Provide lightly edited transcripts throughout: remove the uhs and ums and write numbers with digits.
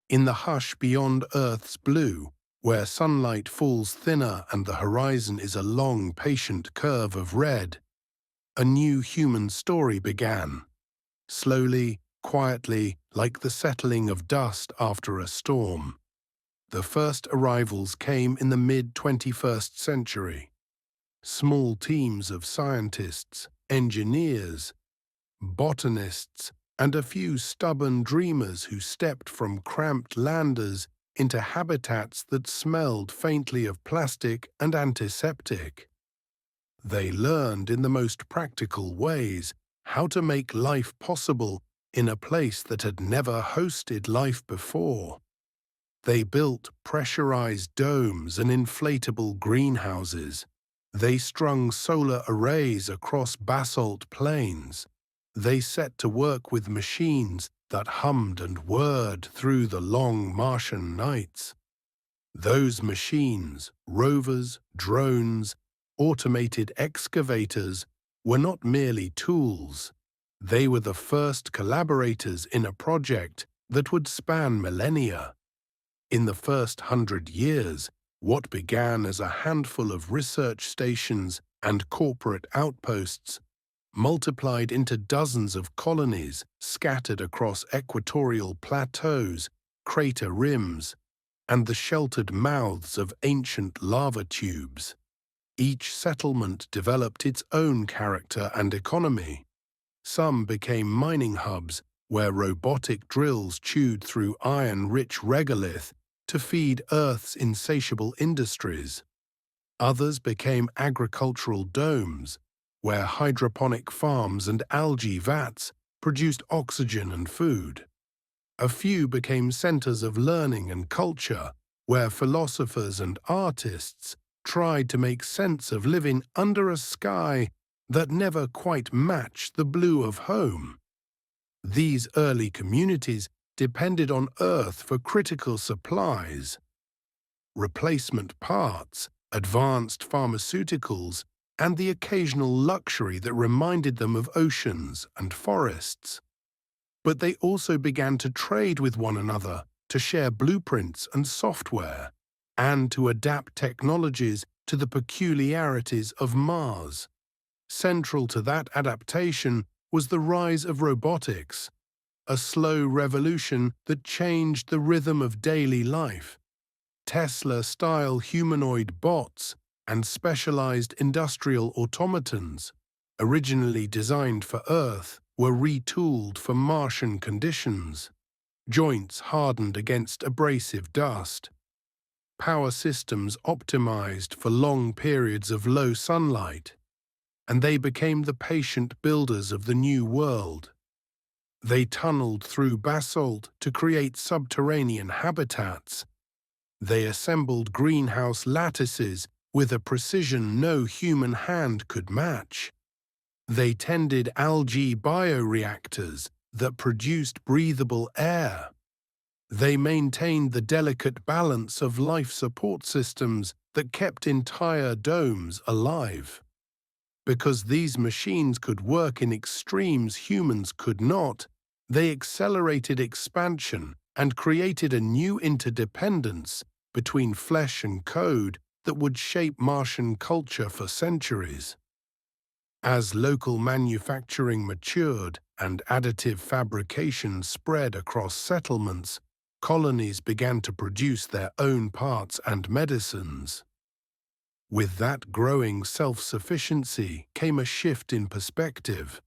In the hush beyond Earth's blue, where sunlight falls thinner and the horizon is a long, patient curve of red, a new human story began. Slowly, quietly, like the settling of dust after a storm. The first arrivals came in the mid-21st century. Small teams of scientists, engineers, botanists, and a few stubborn dreamers who stepped from cramped landers into habitats that smelled faintly of plastic and antiseptic. They learned in the most practical ways how to make life possible in a place that had never hosted life before. They built pressurized domes and inflatable greenhouses. They strung solar arrays across basalt plains. They set to work with machines that hummed and whirred through the long Martian nights. Those machines, rovers, drones, automated excavators, were not merely tools. They were the first collaborators in a project that would span millennia. In the first 100 years, what began as a handful of research stations and corporate outposts multiplied into dozens of colonies scattered across equatorial plateaus, crater rims, and the sheltered mouths of ancient lava tubes. Each settlement developed its own character and economy. Some became mining hubs where robotic drills chewed through iron-rich regolith to feed Earth's insatiable industries. Others became agricultural domes, where hydroponic farms and algae vats produced oxygen and food. A few became centers of learning and culture, where philosophers and artists tried to make sense of living under a sky that never quite matched the blue of home. These early communities depended on Earth for critical supplies, replacement parts, advanced pharmaceuticals, and the occasional luxury that reminded them of oceans and forests. But they also began to trade with one another, to share blueprints and software, and to adapt technologies to the peculiarities of Mars. Central to that adaptation was the rise of robotics, a slow revolution that changed the rhythm of daily life. Tesla-style humanoid bots and specialized industrial automatons, originally designed for Earth, were retooled for Martian conditions. Joints hardened against abrasive dust. Power systems optimized for long periods of low sunlight. And they became the patient builders of the new world. They tunneled through basalt to create subterranean habitats. They assembled greenhouse lattices with a precision no human hand could match. They tended algae bioreactors that produced breathable air. They maintained the delicate balance of life support systems that kept entire domes alive. Because these machines could work in extremes humans could not, they accelerated expansion and created a new interdependence between flesh and code that would shape Martian culture for centuries. As local manufacturing matured and additive fabrication spread across settlements, colonies began to produce their own parts and medicines. With that growing self-sufficiency came a shift in perspective.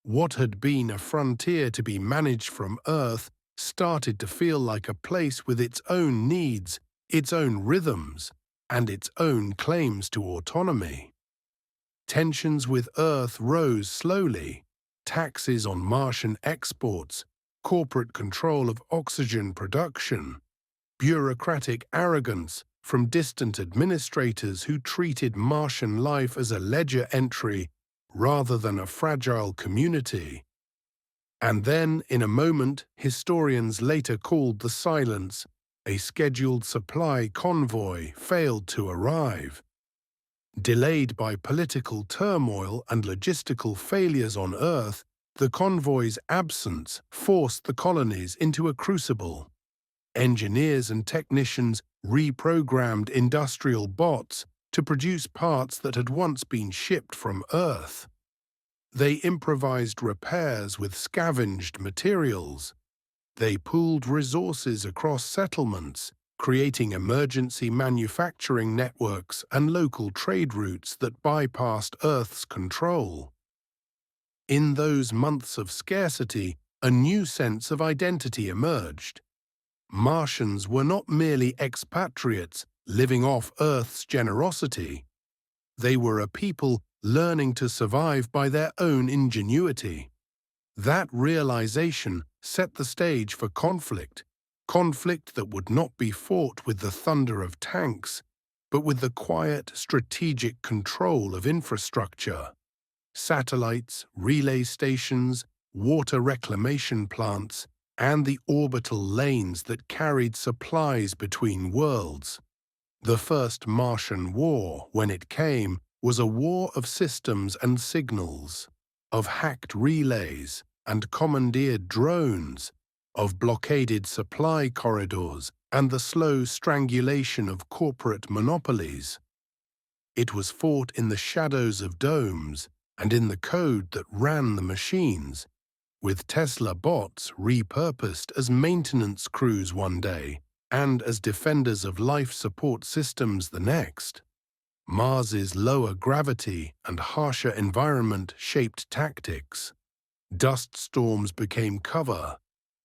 What had been a frontier to be managed from Earth started to feel like a place with its own needs, its own rhythms, and its own claims to autonomy. Tensions with Earth rose slowly. Taxes on Martian exports, corporate control of oxygen production, bureaucratic arrogance from distant administrators who treated Martian life as a ledger entry rather than a fragile community. And then, in a moment historians later called the silence, a scheduled supply convoy failed to arrive. Delayed by political turmoil and logistical failures on Earth, the convoy's absence forced the colonies into a crucible. Engineers and technicians reprogrammed industrial bots to produce parts that had once been shipped from Earth. They improvised repairs with scavenged materials. They pooled resources across settlements, creating emergency manufacturing networks and local trade routes that bypassed Earth's control. In those months of scarcity, a new sense of identity emerged. Martians were not merely expatriates living off Earth's generosity. They were a people learning to survive by their own ingenuity. That realization set the stage for conflict that would not be fought with the thunder of tanks, but with the quiet, strategic control of infrastructure. Satellites, relay stations, water reclamation plants, and the orbital lanes that carried supplies between worlds. The first Martian war, when it came, was a war of systems and signals, of hacked relays and commandeered drones, of blockaded supply corridors and the slow strangulation of corporate monopolies. It was fought in the shadows of domes and in the code that ran the machines, with Tesla bots repurposed as maintenance crews one day and as defenders of life support systems the next. Mars's lower gravity and harsher environment shaped tactics. Dust storms became cover.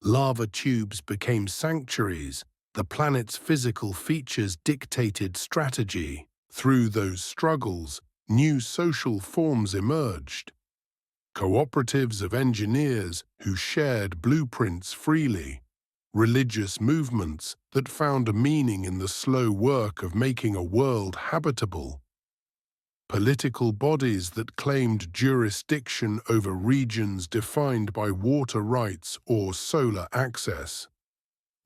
Lava tubes became sanctuaries. The planet's physical features dictated strategy. Through those struggles, new social forms emerged. Cooperatives of engineers who shared blueprints freely. Religious movements that found a meaning in the slow work of making a world habitable. Political bodies that claimed jurisdiction over regions defined by water rights or solar access.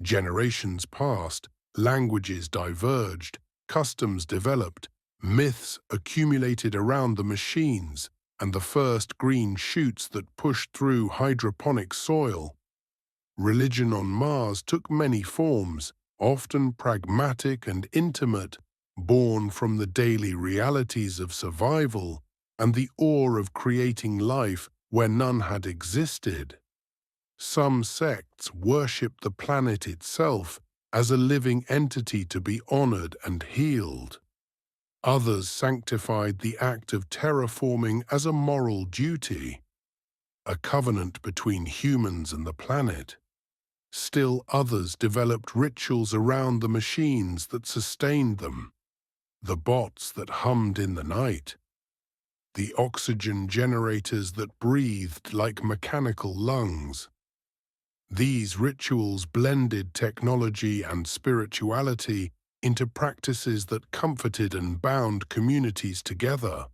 Generations passed, languages diverged, customs developed, myths accumulated around the machines, and the first green shoots that pushed through hydroponic soil. Religion on Mars took many forms, often pragmatic and intimate, born from the daily realities of survival and the awe of creating life where none had existed. Some sects worshipped the planet itself as a living entity to be honored and healed. Others sanctified the act of terraforming as a moral duty, a covenant between humans and the planet. Still others developed rituals around the machines that sustained them, the bots that hummed in the night, the oxygen generators that breathed like mechanical lungs. These rituals blended technology and spirituality into practices that comforted and bound communities together.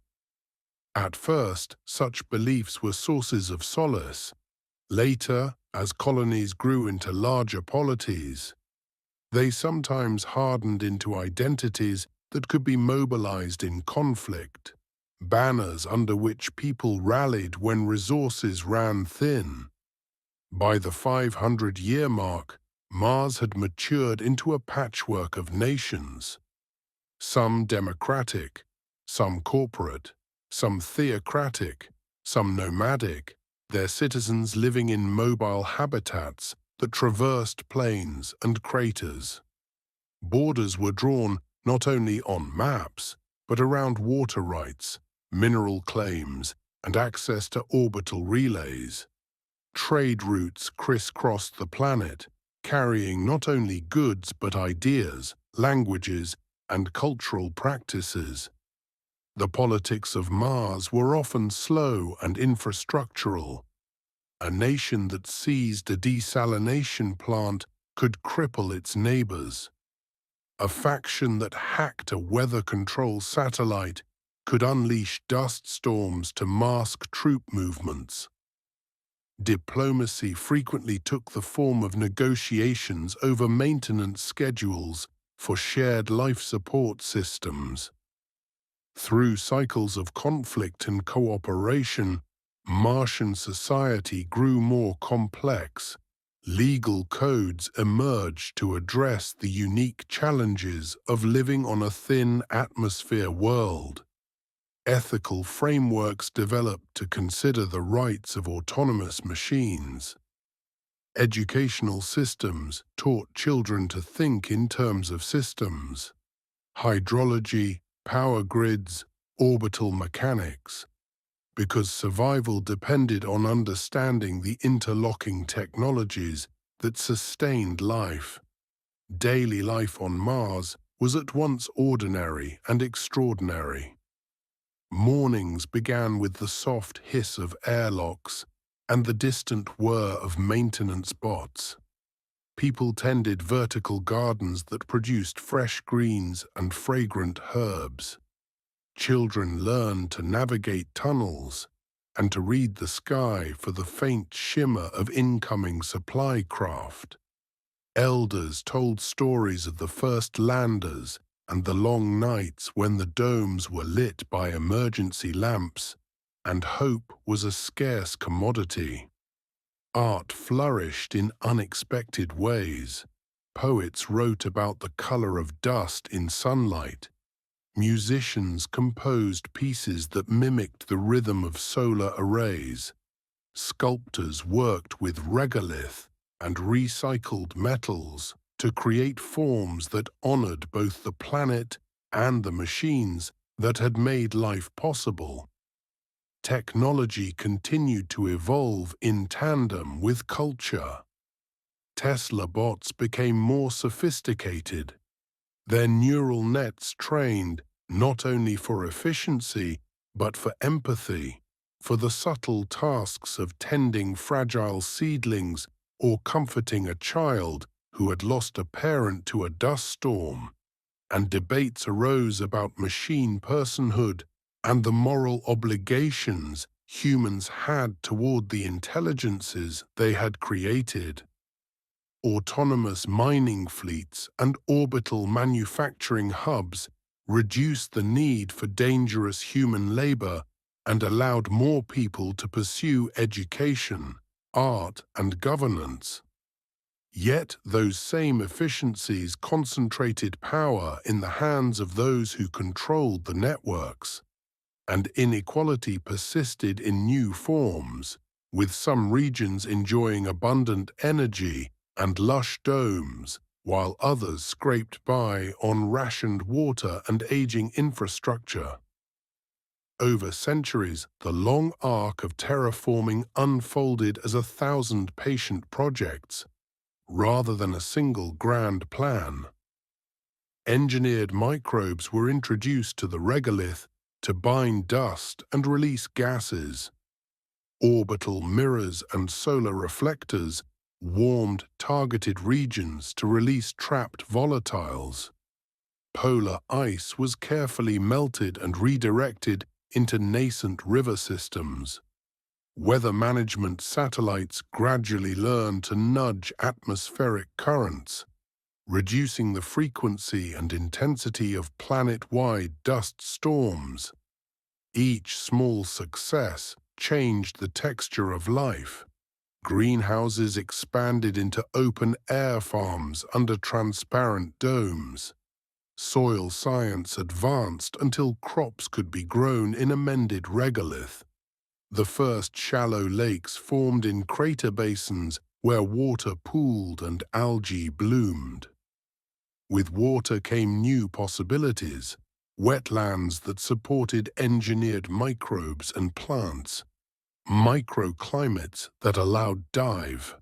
At first, such beliefs were sources of solace. Later, as colonies grew into larger polities, they sometimes hardened into identities that could be mobilized in conflict, banners under which people rallied when resources ran thin. By the 500-year mark, Mars had matured into a patchwork of nations, some democratic, some corporate, some theocratic, some nomadic, their citizens living in mobile habitats that traversed plains and craters. Borders were drawn not only on maps, but around water rights, mineral claims, and access to orbital relays. Trade routes crisscrossed the planet, carrying not only goods but ideas, languages, and cultural practices. The politics of Mars were often slow and infrastructural. A nation that seized a desalination plant could cripple its neighbors. A faction that hacked a weather control satellite could unleash dust storms to mask troop movements. Diplomacy frequently took the form of negotiations over maintenance schedules for shared life support systems. Through cycles of conflict and cooperation, Martian society grew more complex, Legal codes emerged to address the unique challenges of living on a thin atmosphere world. Ethical frameworks developed to consider the rights of autonomous machines. Educational systems taught children to think in terms of systems. Hydrology, power grids, orbital mechanics, because survival depended on understanding the interlocking technologies that sustained life. Daily life on Mars was at once ordinary and extraordinary. Mornings began with the soft hiss of airlocks and the distant whir of maintenance bots. People tended vertical gardens that produced fresh greens and fragrant herbs. Children learned to navigate tunnels and to read the sky for the faint shimmer of incoming supply craft. Elders told stories of the first landers and the long nights when the domes were lit by emergency lamps, and hope was a scarce commodity. Art flourished in unexpected ways. Poets wrote about the color of dust in sunlight. Musicians composed pieces that mimicked the rhythm of solar arrays. Sculptors worked with regolith and recycled metals to create forms that honored both the planet and the machines that had made life possible. Technology continued to evolve in tandem with culture. Tesla bots became more sophisticated. Their neural nets trained not only for efficiency, but for empathy, for the subtle tasks of tending fragile seedlings or comforting a child who had lost a parent to a dust storm. And debates arose about machine personhood and the moral obligations humans had toward the intelligences they had created. Autonomous mining fleets and orbital manufacturing hubs reduced the need for dangerous human labor and allowed more people to pursue education, art, and governance. Yet those same efficiencies concentrated power in the hands of those who controlled the networks, and inequality persisted in new forms, with some regions enjoying abundant energy and lush domes, while others scraped by on rationed water and aging infrastructure. Over centuries, the long arc of terraforming unfolded as 1,000 patient projects, rather than a single grand plan. Engineered microbes were introduced to the regolith to bind dust and release gases. Orbital mirrors and solar reflectors warmed targeted regions to release trapped volatiles. Polar ice was carefully melted and redirected into nascent river systems. Weather management satellites gradually learned to nudge atmospheric currents, reducing the frequency and intensity of planet-wide dust storms. Each small success changed the texture of life. Greenhouses expanded into open-air farms under transparent domes. Soil science advanced until crops could be grown in amended regolith. The first shallow lakes formed in crater basins where water pooled and algae bloomed. With water came new possibilities, wetlands that supported engineered microbes and plants, microclimates that allowed dive.